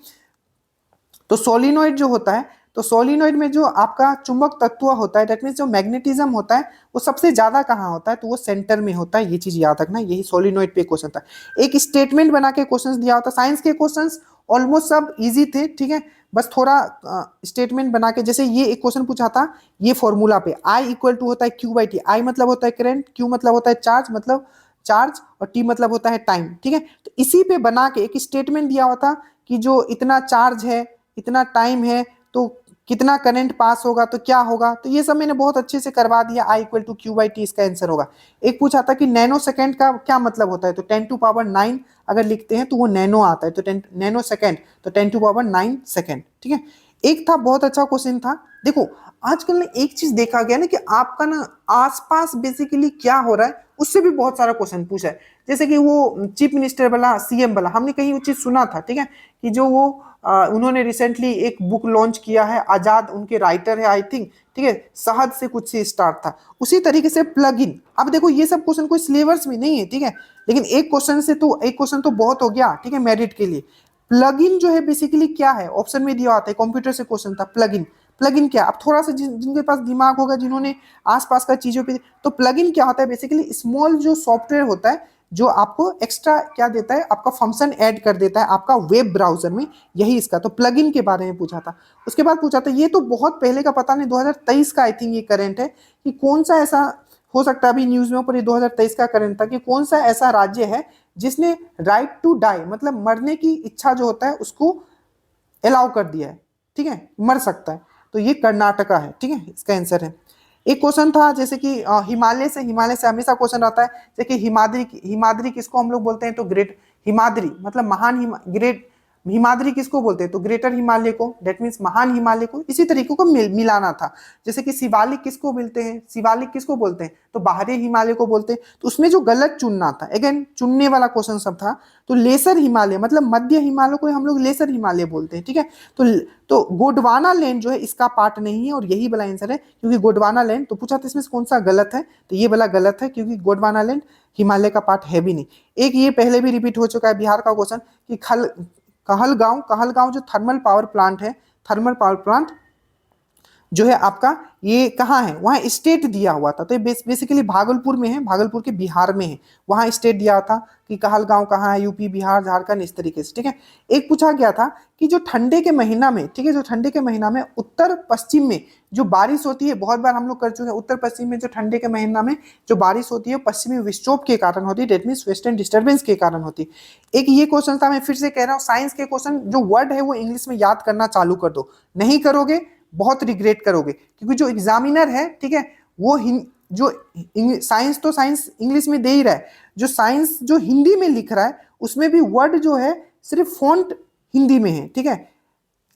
तो सोलिनॉइड जो होता है, तो सोलिनॉइड में जो आपका चुंबक तत्व होता है, दैट मीन्स जो मैग्नेटिज्म होता है वो सबसे ज्यादा कहाँ होता है, तो वो सेंटर में होता है, ये चीज याद रखना, यही सोलिनॉइड पे क्वेश्चन था। एक स्टेटमेंट बना के क्वेश्चंस दिया होता, साइंस के क्वेश्चंस ऑलमोस्ट सब इजी थे, ठीक है, बस थोड़ा स्टेटमेंट बना के, जैसे ये एक क्वेश्चन पूछा था, ये फॉर्मूला पे I इक्वल टू होता है Q/T, I मतलब होता है करंट, Q मतलब होता है चार्ज, मतलब चार्ज, और T मतलब होता है टाइम, ठीक है। तो इसी पे बना के एक स्टेटमेंट दिया हुआ था कि जो इतना चार्ज है, इतना टाइम है, तो कितना करंट पास होगा, तो क्या होगा, तो ये सब मैंने बहुत अच्छे से करवा दिया। I इक्वल टू Q/T इसका आंसर होगा। एक पूछा था कि नैनो सेकंड का क्या मतलब होता है, तो 10⁹ अगर लिखते हैं तो वो नैनो आता है, तो नैनो सेकंड, तो 10⁹ सेकंड, ठीक है। एक था बहुत अच्छा क्वेश्चन था, देखो आजकल ना एक चीज देखा गया ना कि आपका ना आसपास बेसिकली क्या हो रहा है उससे भी बहुत सारा क्वेश्चन पूछा है। जैसे कि वो चीफ मिनिस्टर वाला, CM वाला, हमने कहीं वो चीज सुना था, ठीक है, कि जो वो उन्होंने रिसेंटली एक बुक लॉन्च किया है, आजाद उनके राइटर है आई थिंक, ठीक है, शहद से कुछ से स्टार्ट था, उसी तरीके से प्लग इन। अब देखो ये सब क्वेश्चन कोई सिलेबस में नहीं है, ठीक है, लेकिन एक क्वेश्चन तो बहुत हो गया, ठीक है, मेरिट के लिए। प्लग इन जो है बेसिकली क्या है, ऑप्शन में दिया आता है, कंप्यूटर से क्वेश्चन था, प्लग इन। प्लग इन क्या, अब थोड़ा सा जिनके पास दिमाग होगा, जिन्होंने आसपास का चीजों पे, तो प्लग इन क्या होता है, बेसिकली स्मॉल जो सॉफ्टवेयर होता है जो आपको एक्स्ट्रा क्या देता है, आपका फंक्शन ऐड कर देता है आपका वेब ब्राउजर में, यही इसका, तो प्लग इन के बारे में पूछा था। उसके बाद पूछा था, ये तो बहुत पहले का पता नहीं, 2023 का आई थिंक ये करंट है, कि कौन सा ऐसा हो सकता है, अभी न्यूज में, पर ये 2023 का करंट था, कि कौन सा ऐसा राज्य है जिसने राइट टू डाई मतलब मरने की इच्छा जो होता है उसको अलाउ कर दिया है, ठीक है, मर सकता है, तो ये कर्नाटका है, ठीक है, इसका आंसर है। एक क्वेश्चन था जैसे कि हिमालय से हमेशा क्वेश्चन आता है, जैसे कि हिमाद्री किसको हम लोग बोलते हैं, तो ग्रेट हिमाद्री मतलब ग्रेट हिमाद्री किसको बोलते हैं, तो ग्रेटर हिमालय को, दैट मीन्स महान हिमालय को, इसी तरीके को मिलाना था। जैसे कि शिवालिक किसको बोलते हैं, शिवालिक किसको बोलते हैं, तो बाहरी हिमालय को बोलते हैं, तो उसमें जो गलत चुनना था, अगेन चुनने वाला क्वेश्चन सब था, तो लेसर हिमालय मतलब मध्य हिमालय को हम लोग लेसर हिमालय बोलते हैं, ठीक है। तो गोंडवाना लैंड जो है इसका पार्ट नहीं है, और यही वाला आंसर है, क्योंकि गोंडवाना लैंड, तो पूछा था इसमें से कौन सा गलत है, तो ये वाला गलत है, क्योंकि गोंडवाना लैंड हिमालय का पार्ट है भी नहीं। एक ये पहले भी रिपीट हो चुका है बिहार का क्वेश्चन, कि कहलगांव जो थर्मल पावर प्लांट है, थर्मल पावर प्लांट जो है आपका ये कहाँ है, वहाँ स्टेट दिया हुआ था। तो ये बेसिकली भागलपुर में है, भागलपुर के बिहार में है, वहाँ स्टेट दिया था कि कहलगांव कहाँ है, यूपी बिहार झारखंड इस तरीके से, ठीक है। एक पूछा गया था कि जो ठंडे के महीना में, ठीक है, जो ठंडे के महीना में उत्तर पश्चिम में जो बारिश होती है, बहुत बार हम लोग कर चुके हैं, उत्तर पश्चिम में जो ठंडे के महीना में जो बारिश होती है पश्चिमी विक्षोभ के कारण होती है, डेट मीन्स वेस्टर्न डिस्टर्बेंस के कारण होती है। एक ये क्वेश्चन था, मैं फिर से कह रहा हूँ, साइंस के क्वेश्चन जो वर्ड है वो इंग्लिश में याद करना चालू कर दो, नहीं करोगे बहुत रिग्रेट करोगे, क्योंकि जो एग्जामिनर है, ठीक है, वो जो साइंस तो साइंस इंग्लिश में दे ही रहा है, जो साइंस जो हिंदी में लिख रहा है उसमें भी वर्ड जो है सिर्फ फॉन्ट हिंदी में है, ठीक है,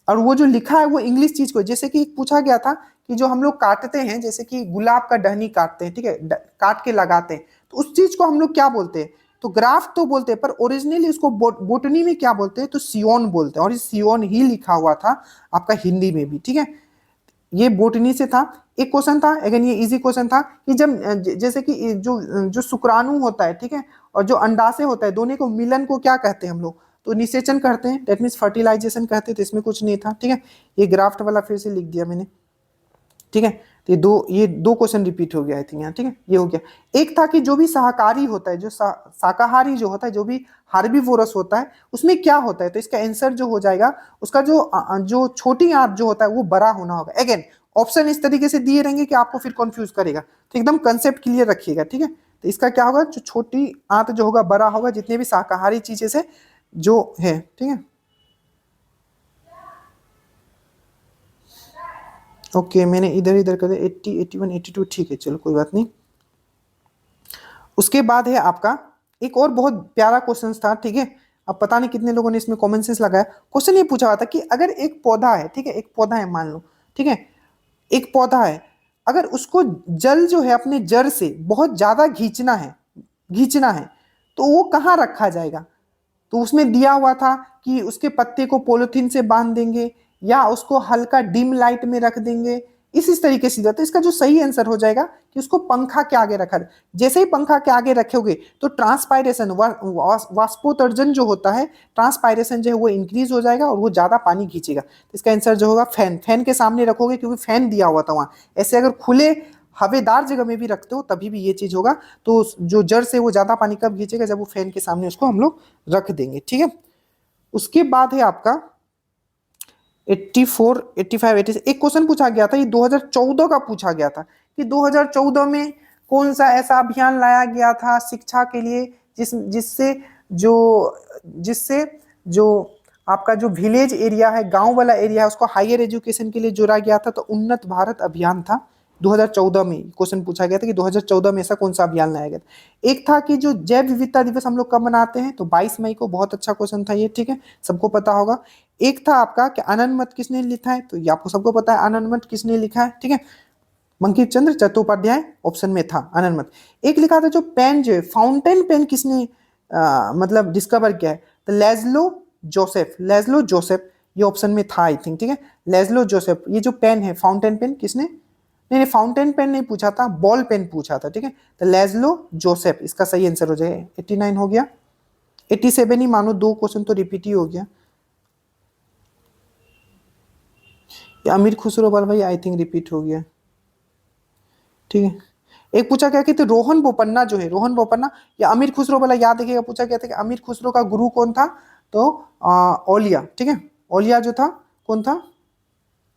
और वो जो लिखा है वो इंग्लिश चीज को, जैसे कि पूछा गया था कि जो हम लोग काटते हैं, जैसे कि गुलाब का टहनी काटते हैं, ठीक है, काट के लगाते हैं, तो उस चीज को हम लोग क्या बोलते हैं, तो ग्राफ तो बोलते हैं, पर ओरिजिनली उसको बोटनी में क्या बोलते हैं, तो सियोन बोलते हैं, और इस सियोन ही लिखा हुआ था आपका हिंदी में भी, ठीक है। ये बोटनी से था। एक क्वेश्चन था, अगेन ये इजी क्वेश्चन था कि जब जैसे कि जो जो शुक्राणु होता है, ठीक है, और जो अंडाशय होता है, दोनों को मिलन को क्या कहते हैं हम लोग, तो निषेचन करते हैं, दैट मीन्स फर्टिलाइजेशन कहते हैं, तो इसमें कुछ नहीं था, ठीक है। ये ग्राफ्ट वाला फिर से लिख दिया मैंने, ठीक है। तो ये दो क्वेश्चन रिपीट हो गया आई थिंक यहाँ, ठीक है, ये हो गया। एक था कि जो भी शाकाहारी होता है, जो शाकाहारी जो होता है, जो भी हार्बीवोरस होता है, उसमें क्या होता है, तो इसका आंसर जो हो जाएगा, उसका जो छोटी आंत जो होता है वो बड़ा होना होगा। अगेन ऑप्शन इस तरीके से दिए रहेंगे कि आपको फिर कंफ्यूज करेगा, तो एकदम कंसेप्ट क्लियर रखिएगा, ठीक है। तो इसका क्या होगा, जो छोटी आंत जो होगा बड़ा होगा, जितने भी शाकाहारी चीजें से जो है, ठीक है। ओके मैंने इधर इधर कर दिया, 80 81 82, ठीक है, चलो कोई बात नहीं। उसके बाद है आपका एक और बहुत प्यारा क्वेश्चन था, ठीक है। अब पता नहीं कितने लोगों ने इसमें कॉमन सेंस लगाया। क्वेश्चन ये पूछा हुआ था कि अगर एक पौधा है, ठीक है, एक पौधा है मान लो, ठीक है, एक पौधा है, अगर उसको जल जो है अपने जड़ से बहुत ज्यादा खींचना है तो वो कहाँ रखा जाएगा, तो उसमें दिया हुआ था कि उसके पत्ते को पॉलिथीन से बांध देंगे या उसको हल्का डिम लाइट में रख देंगे, इस तरीके से। तो इसका जो सही आंसर हो जाएगा कि उसको पंखा के आगे रखा जाए। जैसे ही पंखा के आगे रखोगे तो ट्रांसपायरेशन वाष्पोत्सर्जन जो होता है, ट्रांसपायरेशन जो है वो इंक्रीज हो जाएगा और वो ज्यादा पानी खींचेगा। तो इसका आंसर जो होगा फैन के सामने रखोगे, क्योंकि फैन दिया हुआ था वहां। ऐसे अगर खुले हवेदार जगह में भी रखते हो तभी भी ये चीज होगा। तो जो जड़ से वो ज्यादा पानी कब खींचेगा, जब वो फैन के सामने उसको हम लोग रख देंगे, ठीक है। उसके बाद है आपका 84 85 86। एक क्वेश्चन पूछा गया था, ये 2014 का पूछा गया था कि 2014 में कौन सा ऐसा अभियान लाया गया था शिक्षा के लिए, जिससे जो आपका जो विलेज एरिया है, गांव वाला एरिया है, उसको हायर एजुकेशन के लिए जोड़ा गया था। तो उन्नत भारत अभियान था 2014 में। क्वेश्चन पूछा गया था कि 2014 में ऐसा कौन सा अभियान लाया गया था। एक था कि जो जैव विविधता दिवस हम लोग कब मनाते हैं, तो 22 मई को। बहुत अच्छा क्वेश्चन था ये, ठीक है, सबको पता होगा। एक था आपका कि आनंद मठ किसने लिखा है, तो ये आपको सबको पता है आनंद मठ किसने लिखा है, ठीक है, बंकिम चंद्र चट्टोपाध्याय ऑप्शन में था आनंद मठ। एक लिखा था जो पेन जो है फाउंटेन पेन किसने मतलब डिस्कवर किया है, तो लेस्लो जोसेफ, ये ऑप्शन में था आई थिंक, ठीक है, लेस्लो जोसेफ। ये जो पेन है फाउंटेन पेन किसने, नहीं फाउंटेन पेन नहीं पूछा था, बॉल पेन पूछा था, ठीक है, तो लेस्लो जोसेफ इसका सही आंसर हो जाएगा। 89 हो गया, 87 ही मानो, दो क्वेश्चन तो रिपीट ही हो गया। या अमीर खुसरो वाला भाई आई थिंक रिपीट हो गया, ठीक है। एक पूछा गया कि तो रोहन बोपन्ना जो है, रोहन बोपन्ना या अमीर खुसरो वाला याद रखिएगा, पूछा गया था कि अमीर खुसरो का गुरु कौन था, तो औलिया, ठीक है, औलिया जो था कौन था,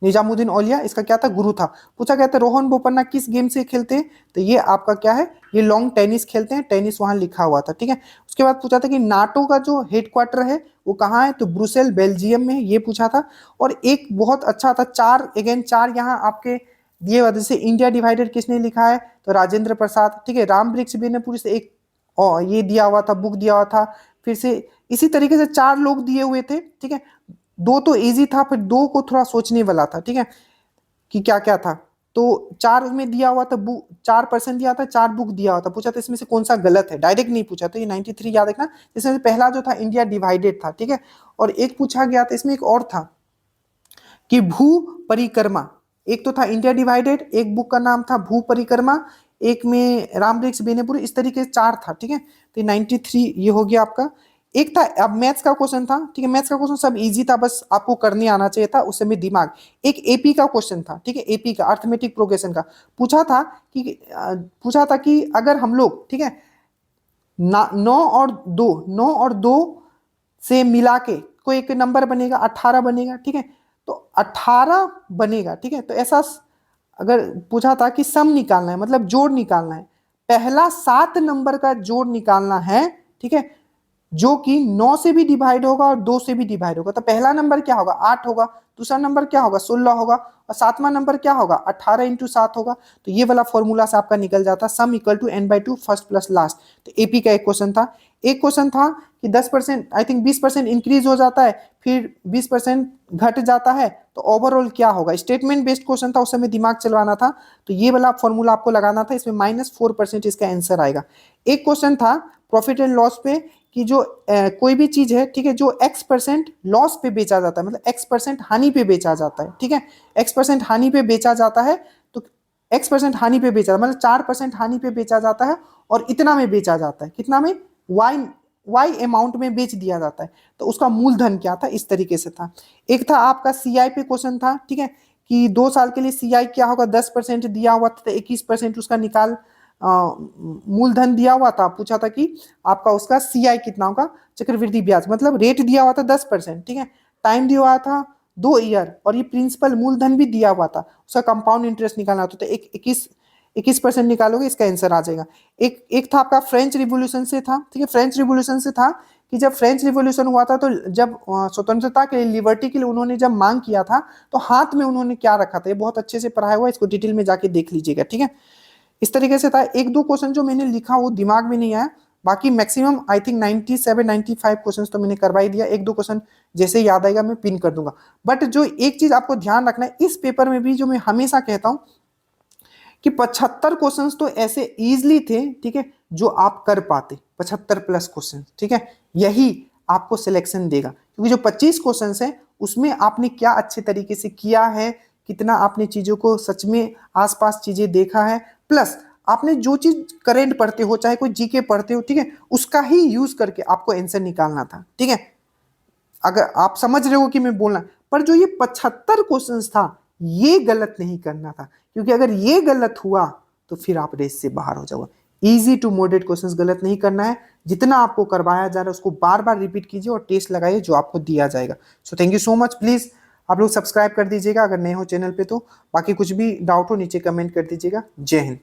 निजामुद्दीन औलिया इसका क्या था, गुरु था। पूछा गया था रोहन बोपन्ना किस गेम से खेलते हैं, तो ये आपका क्या है, ये लॉन्ग टेनिस खेलते हैं, टेनिस वहां लिखा हुआ था, ठीक है। उसके बाद पूछा था कि नाटो का जो हेडक्वार्टर है वो कहाँ है, तो ब्रुसेल बेल्जियम में, ये पूछा था। और एक बहुत अच्छा था, चार यहाँ आपके दिए हुए, जैसे इंडिया डिवाइडेड किसने लिखा है, तो राजेंद्र प्रसाद, ठीक है। राम वृक्ष बेनीपुरी से एक ये दिया हुआ था, बुक दिया हुआ था। फिर से इसी तरीके से चार लोग दिए हुए थे, ठीक है। दो तो इजी था, फिर दो को थोड़ा सोचने वाला था, ठीक है, कि क्या क्या था। तो चार में दिया हुआ था, बुक 4% दिया था, चार बुक दिया हुआ था। पूछा था इसमें से कौन सा गलत है, डायरेक्ट नहीं पूछा था, ये 93 याद रखना। इसमें पहला जो था इंडिया डिवाइडेड था, ठीक है। और एक पूछा गया था इसमें, एक और था कि भू परिक्रमा। एक तो था इंडिया डिवाइडेड, एक बुक का नाम था भू परिक्रमा, एक में राम वृक्ष बेनीपुरी, इस तरीके से चार था, ठीक है। तो 93 ये हो गया आपका। एक था, अब मैथ्स का क्वेश्चन था, ठीक है, मैथ्स का क्वेश्चन सब इजी था, बस आपको करने आना चाहिए था उस समय दिमाग। एक एपी का क्वेश्चन था, ठीक है, एपी का अर्थमेटिक प्रोग्रेशन का पूछा था कि अगर हम लोग, ठीक है, 9 और 2 से मिला के कोई एक नंबर बनेगा, 18 बनेगा, ठीक है, तो 18 बनेगा, ठीक है, तो ऐसा अगर पूछा था कि सम निकालना है, मतलब जोड़ निकालना है, पहला 7 नंबर का जोड़ निकालना है, ठीक है, जो कि 9 से भी डिवाइड होगा और 2 से भी डिवाइड होगा। तो पहला नंबर क्या होगा, 8 होगा, दूसरा नंबर क्या होगा, 16 होगा, और सातवां नंबर क्या होगा, 18 इंटू 7 होगा। तो ये वाला फॉर्मूला से आपका निकल जाता, sum equal to n/2 first plus last. तो एपी का एक क्वेश्चन था। एक क्वेश्चन था कि 10%, आई थिंक 20% इंक्रीज हो जाता है, फिर 20% घट जाता है, तो ओवरऑल क्या होगा। स्टेटमेंट बेस्ड क्वेश्चन था, उस समय दिमाग चलवाना था, तो ये वाला फॉर्मूला आपको लगाना था, इसमें -4% इसका आंसर आएगा। एक क्वेश्चन था प्रॉफिट एंड लॉस पे, कि जो कोई भी चीज है, ठीक है, जो x% लॉस पे बेचा जाता है, मतलब x% हानि पे बेचा जाता है, ठीक है, x% हानि पे बेचा जाता है, तो x% हानि पे बेचा, मतलब 4% हानि पे बेचा जाता है, और इतना में बेचा जाता है, कितना में, y अमाउंट में बेच दिया जाता है, तो उसका मूलधन क्या था, इस तरीके से था। एक था आपका सीआई पे क्वेश्चन था, ठीक है, कि 2 साल के लिए सीआई क्या होगा, 10% दिया हुआ था, 21% उसका निकाल मूलधन दिया हुआ था, पूछा था कि आपका उसका सीआई कितना होगा, चक्रवृद्धि ब्याज, मतलब रेट दिया हुआ था 10%, ठीक है, टाइम दिया हुआ था 2 ईयर, और ये प्रिंसिपल मूलधन भी दिया हुआ था, उसका कंपाउंड इंटरेस्ट निकालना होता तो 21% निकालोगे, इसका आंसर आ जाएगा। एक था आपका फ्रेंच रिवोल्यूशन से था, ठीक है, फ्रेंच रिवोल्यूशन से था कि जब फ्रेंच रिवोल्यूशन हुआ था, तो जब स्वतंत्रता के लिए, लिबर्टी के लिए उन्होंने जब मांग किया था, तो हाथ में उन्होंने क्या रखा था, ये बहुत अच्छे से पढ़ाया हुआ है, इसको डिटेल में जाके देख लीजिएगा, ठीक है। इस तरीके से था। एक दो क्वेश्चन जो मैंने लिखा वो दिमाग में नहीं आया, बाकी मैक्सिमम आई थिंक 97-95 क्वेश्चन तो मैंने करवा ही दिया। एक दो क्वेश्चन जैसे याद आएगा मैं पिन कर दूंगा। बट जो एक चीज आपको ध्यान रखना है इस पेपर में भी, जो मैं हमेशा कहता हूं कि 75 क्वेश्चंस तो ऐसे इजीली थे, ठीक है, जो आप कर पाते, 75+ क्वेश्चन, ठीक है, यही आपको सिलेक्शन देगा, क्योंकि जो 25 क्वेश्चन है उसमें आपने क्या अच्छे तरीके से किया है, कितना आपने चीजों को सच में आसपास चीजें देखा है, प्लस आपने जो चीज करेंट पढ़ते हो, चाहे कोई जीके पढ़ते हो, ठीक है, उसका ही यूज करके आपको आंसर निकालना था, ठीक है। अगर आप समझ रहे हो कि मैं बोलना, पर जो ये 75 क्वेश्चंस था ये गलत नहीं करना था, क्योंकि अगर ये गलत हुआ तो फिर आप रेस से बाहर हो जाओगे। इजी टू मॉडरेट क्वेश्चंस गलत नहीं करना है, जितना आपको करवाया जा रहा है उसको बार बार रिपीट कीजिए और टेस्ट लगाइए जो आपको दिया जाएगा। So thank you so much. Please आप लोग सब्सक्राइब कर दीजिएगा अगर नए हो चैनल पे तो, बाकी कुछ भी डाउट हो नीचे कमेंट कर दीजिएगा। जय हिंद।